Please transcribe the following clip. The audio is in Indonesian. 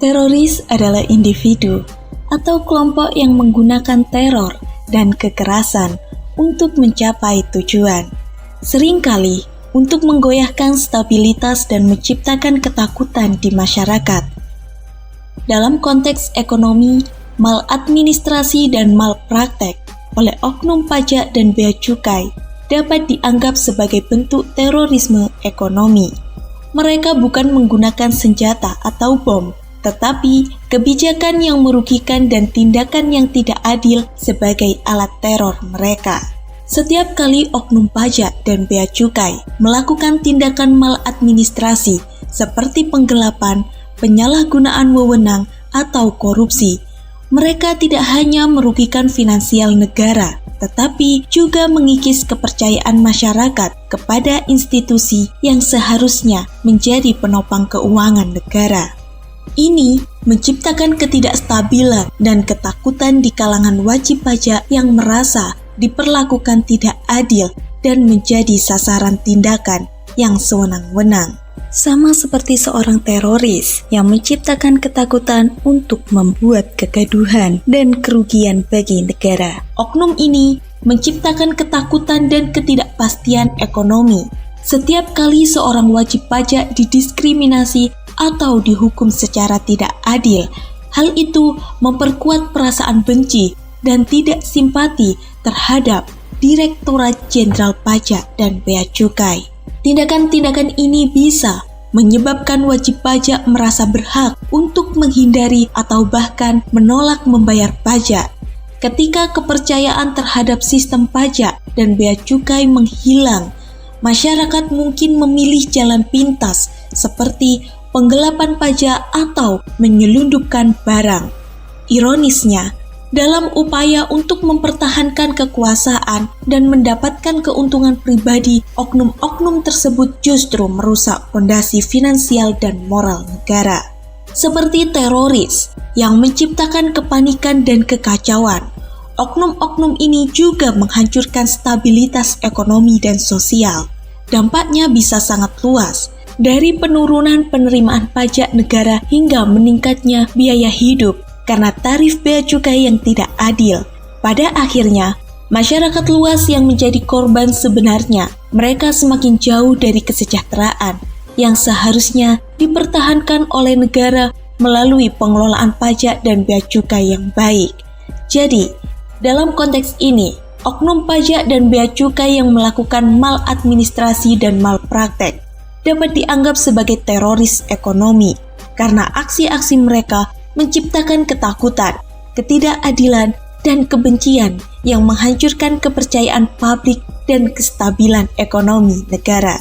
Teroris adalah individu atau kelompok yang menggunakan teror dan kekerasan untuk mencapai tujuan. Seringkali untuk menggoyahkan stabilitas dan menciptakan ketakutan di masyarakat. Dalam konteks ekonomi, maladministrasi dan malpraktek oleh oknum pajak dan bea cukai dapat dianggap sebagai bentuk terorisme ekonomi. Mereka bukan menggunakan senjata atau bom, tetapi kebijakan yang merugikan dan tindakan yang tidak adil sebagai alat teror mereka. Setiap kali oknum pajak dan bea cukai melakukan tindakan maladministrasi seperti penggelapan, penyalahgunaan wewenang, atau korupsi, mereka tidak hanya merugikan finansial negara, tetapi juga mengikis kepercayaan masyarakat kepada institusi yang seharusnya menjadi penopang keuangan negara. Ini menciptakan ketidakstabilan dan ketakutan di kalangan wajib pajak yang merasa diperlakukan tidak adil dan menjadi sasaran tindakan yang sewenang-wenang. Sama seperti seorang teroris yang menciptakan ketakutan untuk membuat kegaduhan dan kerugian bagi negara. Oknum ini menciptakan ketakutan dan ketidakpastian ekonomi. Setiap kali seorang wajib pajak didiskriminasi atau dihukum secara tidak adil, hal itu memperkuat perasaan benci dan tidak simpati terhadap Direktorat Jenderal Pajak dan Bea Cukai. Tindakan-tindakan ini bisa menyebabkan wajib pajak merasa berhak untuk menghindari atau bahkan menolak membayar pajak. Ketika kepercayaan terhadap sistem pajak dan bea cukai menghilang, masyarakat mungkin memilih jalan pintas seperti penggelapan pajak atau menyelundupkan barang. Ironisnya, dalam upaya untuk mempertahankan kekuasaan dan mendapatkan keuntungan pribadi, oknum-oknum tersebut justru merusak fondasi finansial dan moral negara. Seperti teroris yang menciptakan kepanikan dan kekacauan, oknum-oknum ini juga menghancurkan stabilitas ekonomi dan sosial. Dampaknya bisa sangat luas, dari penurunan penerimaan pajak negara hingga meningkatnya biaya hidup karena tarif bea cukai yang tidak adil. Pada akhirnya, masyarakat luas yang menjadi korban sebenarnya, mereka semakin jauh dari kesejahteraan yang seharusnya dipertahankan oleh negara melalui pengelolaan pajak dan bea cukai yang baik. Jadi, dalam konteks ini, oknum pajak dan bea cukai yang melakukan maladministrasi dan malpraktek dapat dianggap sebagai teroris ekonomi karena aksi-aksi mereka menciptakan ketakutan, ketidakadilan, dan kebencian yang menghancurkan kepercayaan publik dan kestabilan ekonomi negara.